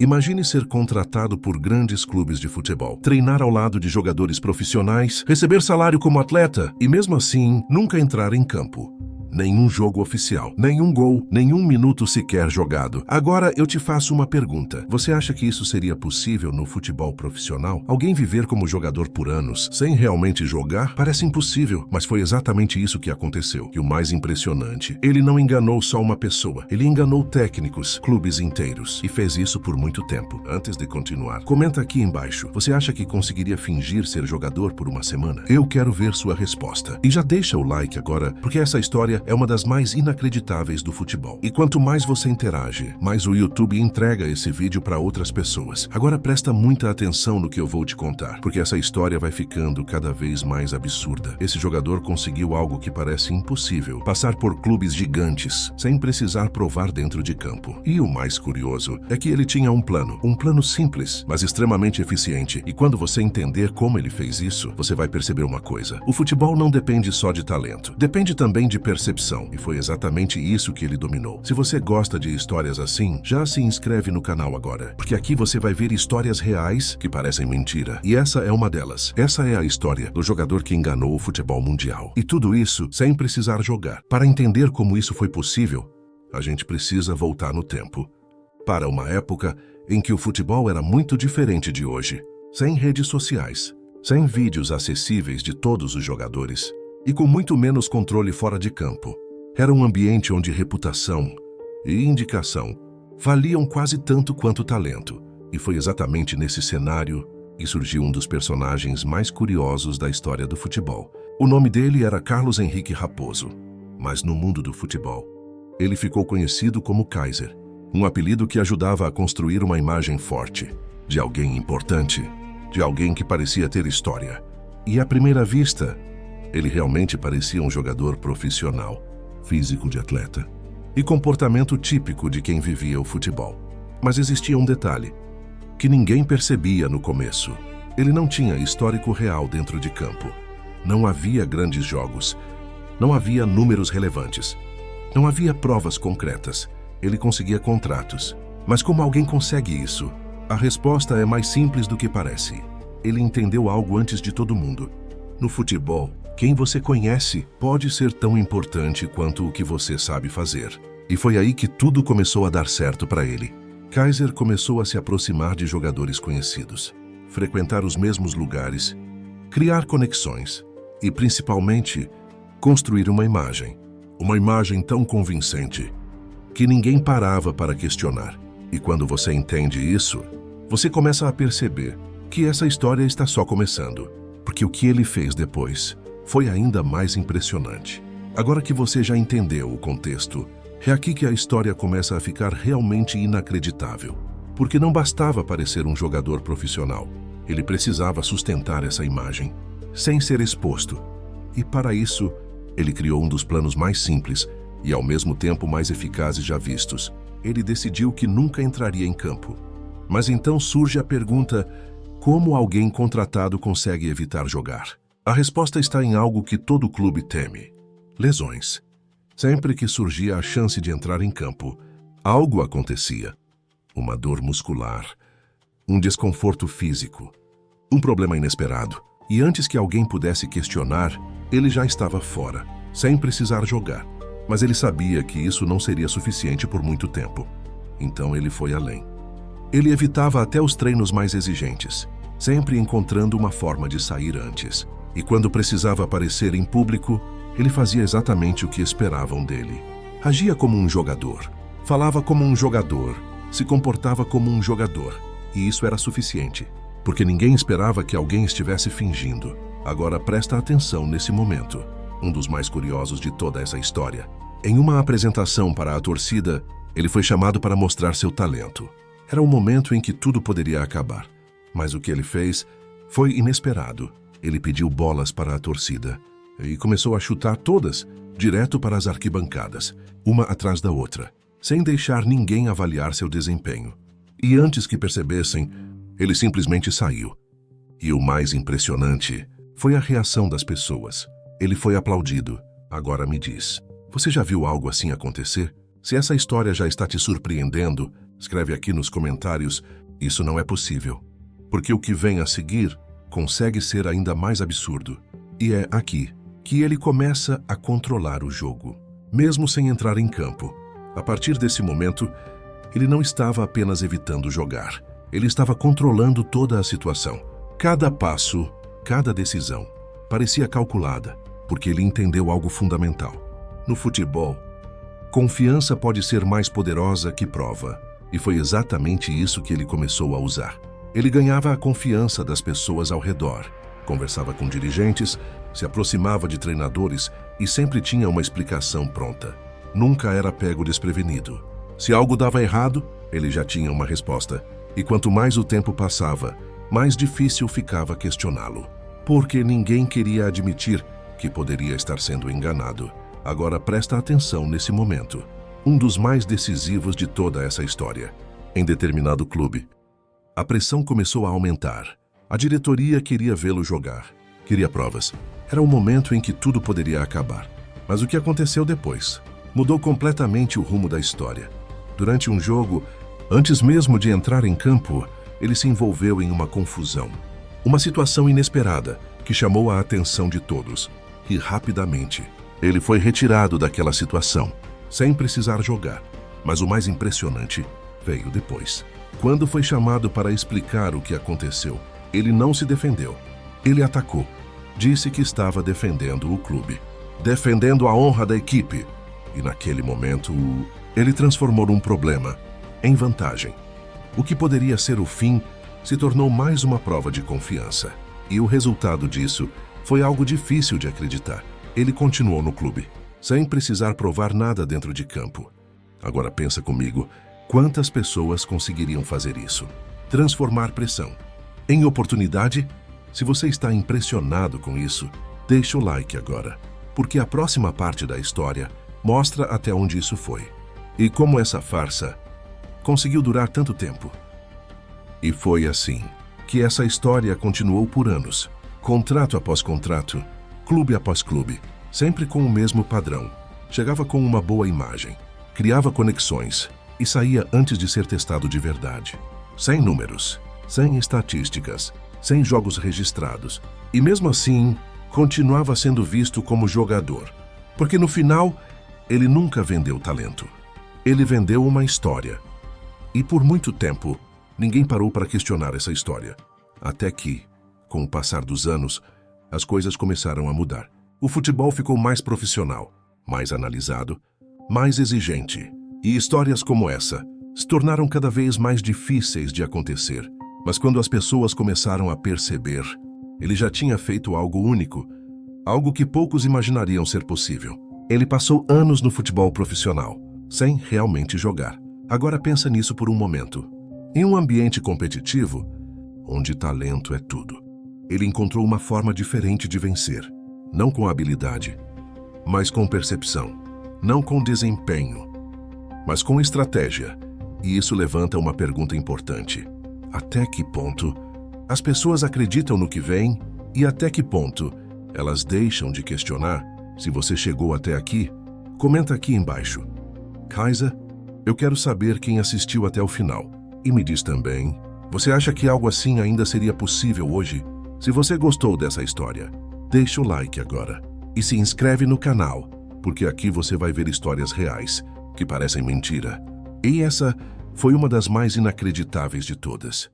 Imagine ser contratado por grandes clubes de futebol, treinar ao lado de jogadores profissionais, receber salário como atleta e, mesmo assim, nunca entrar em campo. Nenhum jogo oficial, nenhum gol, nenhum minuto sequer jogado. Agora eu te faço uma pergunta. Você acha que isso seria possível no futebol profissional? Alguém viver como jogador por anos, sem realmente jogar? Parece impossível, mas foi exatamente isso que aconteceu. E o mais impressionante, ele não enganou só uma pessoa, ele enganou técnicos, clubes inteiros, e fez isso por muito tempo. Antes de continuar, comenta aqui embaixo. Você acha que conseguiria fingir ser jogador por uma semana? Eu quero ver sua resposta. E já deixa o like agora, porque essa história é uma das mais inacreditáveis do futebol. E quanto mais você interage, mais o YouTube entrega esse vídeo para outras pessoas. Agora presta muita atenção no que eu vou te contar, porque essa história vai ficando cada vez mais absurda. Esse jogador conseguiu algo que parece impossível, passar por clubes gigantes, sem precisar provar dentro de campo. E o mais curioso é que ele tinha um plano simples, mas extremamente eficiente. E quando você entender como ele fez isso, você vai perceber uma coisa. O futebol não depende só de talento, depende também de percepção. E foi exatamente isso que ele dominou. Se você gosta de histórias assim, já se inscreve no canal agora, porque aqui você vai ver histórias reais que parecem mentira. E essa é uma delas. Essa é a história do jogador que enganou o futebol mundial. E tudo isso sem precisar jogar. Para entender como isso foi possível, a gente precisa voltar no tempo, para uma época em que o futebol era muito diferente de hoje, sem redes sociais, sem vídeos acessíveis de todos os jogadores, e com muito menos controle fora de campo. Era um ambiente onde reputação e indicação valiam quase tanto quanto talento. E foi exatamente nesse cenário que surgiu um dos personagens mais curiosos da história do futebol. O nome dele era Carlos Henrique Raposo, mas no mundo do futebol, ele ficou conhecido como Kaiser, um apelido que ajudava a construir uma imagem forte, de alguém importante, de alguém que parecia ter história. E à primeira vista, ele realmente parecia um jogador profissional, físico de atleta e comportamento típico de quem vivia o futebol. Mas existia um detalhe que ninguém percebia no começo. Ele não tinha histórico real dentro de campo. Não havia grandes jogos. Não havia números relevantes. Não havia provas concretas. Ele conseguia contratos. Mas como alguém consegue isso? A resposta é mais simples do que parece. Ele entendeu algo antes de todo mundo. No futebol, quem você conhece pode ser tão importante quanto o que você sabe fazer. E foi aí que tudo começou a dar certo para ele. Kaiser começou a se aproximar de jogadores conhecidos, frequentar os mesmos lugares, criar conexões e, principalmente, construir uma imagem tão convincente que ninguém parava para questionar. E quando você entende isso, você começa a perceber que essa história está só começando, porque o que ele fez depois foi ainda mais impressionante. Agora que você já entendeu o contexto, é aqui que a história começa a ficar realmente inacreditável. Porque não bastava parecer um jogador profissional. Ele precisava sustentar essa imagem, sem ser exposto. E para isso, ele criou um dos planos mais simples e ao mesmo tempo mais eficazes já vistos. Ele decidiu que nunca entraria em campo. Mas então surge a pergunta: como alguém contratado consegue evitar jogar? A resposta está em algo que todo clube teme: lesões. Sempre que surgia a chance de entrar em campo, algo acontecia. Uma dor muscular, um desconforto físico, um problema inesperado. E antes que alguém pudesse questionar, ele já estava fora, sem precisar jogar. Mas ele sabia que isso não seria suficiente por muito tempo. Então ele foi além. Ele evitava até os treinos mais exigentes, sempre encontrando uma forma de sair antes. E quando precisava aparecer em público, ele fazia exatamente o que esperavam dele. Agia como um jogador, falava como um jogador, se comportava como um jogador. E isso era suficiente, porque ninguém esperava que alguém estivesse fingindo. Agora presta atenção nesse momento, um dos mais curiosos de toda essa história. Em uma apresentação para a torcida, ele foi chamado para mostrar seu talento. Era um momento em que tudo poderia acabar, mas o que ele fez foi inesperado. Ele pediu bolas para a torcida e começou a chutar todas direto para as arquibancadas, uma atrás da outra, sem deixar ninguém avaliar seu desempenho. E antes que percebessem, ele simplesmente saiu. E o mais impressionante foi a reação das pessoas. Ele foi aplaudido. Agora me diz, você já viu algo assim acontecer? Se essa história já está te surpreendendo, Escreve aqui nos comentários, isso não é possível. Porque o que vem a seguir consegue ser ainda mais absurdo. E é aqui que ele começa a controlar o jogo, mesmo sem entrar em campo. A partir desse momento, ele não estava apenas evitando jogar. Ele estava controlando toda a situação. Cada passo, cada decisão, parecia calculada, porque ele entendeu algo fundamental. No futebol, confiança pode ser mais poderosa que prova. E foi exatamente isso que ele começou a usar. Ele ganhava a confiança das pessoas ao redor, conversava com dirigentes, se aproximava de treinadores e sempre tinha uma explicação pronta. Nunca era pego desprevenido. Se algo dava errado, ele já tinha uma resposta. E quanto mais o tempo passava, mais difícil ficava questioná-lo. Porque ninguém queria admitir que poderia estar sendo enganado. Agora presta atenção nesse momento. Um dos mais decisivos de toda essa história. Em determinado clube, a pressão começou a aumentar. A diretoria queria vê-lo jogar. Queria provas. Era o momento em que tudo poderia acabar. Mas o que aconteceu depois? Mudou completamente o rumo da história. Durante um jogo, antes mesmo de entrar em campo, ele se envolveu em uma confusão. Uma situação inesperada que chamou a atenção de todos. E rapidamente, ele foi retirado daquela situação, sem precisar jogar. Mas o mais impressionante veio depois. Quando foi chamado para explicar o que aconteceu, ele não se defendeu. Ele atacou. Disse que estava defendendo o clube, defendendo a honra da equipe. E naquele momento, ele transformou um problema em vantagem. O que poderia ser o fim se tornou mais uma prova de confiança. E o resultado disso foi algo difícil de acreditar. Ele continuou no clube, sem precisar provar nada dentro de campo. Agora pensa comigo, quantas pessoas conseguiriam fazer isso? Transformar pressão em oportunidade? Se você está impressionado com isso, deixa o like agora, porque a próxima parte da história mostra até onde isso foi. E como essa farsa conseguiu durar tanto tempo. E foi assim que essa história continuou por anos, contrato após contrato, clube após clube, sempre com o mesmo padrão. Chegava com uma boa imagem, criava conexões e saía antes de ser testado de verdade. Sem números, sem estatísticas, sem jogos registrados. E mesmo assim, continuava sendo visto como jogador. Porque no final, ele nunca vendeu talento. Ele vendeu uma história. E por muito tempo, ninguém parou para questionar essa história. Até que, com o passar dos anos, as coisas começaram a mudar. O futebol ficou mais profissional, mais analisado, mais exigente. E histórias como essa se tornaram cada vez mais difíceis de acontecer. Mas quando as pessoas começaram a perceber, ele já tinha feito algo único, algo que poucos imaginariam ser possível. Ele passou anos no futebol profissional, sem realmente jogar. Agora pensa nisso por um momento. Em um ambiente competitivo, onde talento é tudo, ele encontrou uma forma diferente de vencer. Não com habilidade, mas com percepção. Não com desempenho, mas com estratégia. E isso levanta uma pergunta importante. Até que ponto as pessoas acreditam no que vem e até que ponto elas deixam de questionar? Se você chegou até aqui, comenta aqui embaixo. Kaisa, eu quero saber quem assistiu até o final. E me diz também, você acha que algo assim ainda seria possível hoje? Se você gostou dessa história, deixa o like agora e se inscreve no canal, porque aqui você vai ver histórias reais que parecem mentira. E essa foi uma das mais inacreditáveis de todas.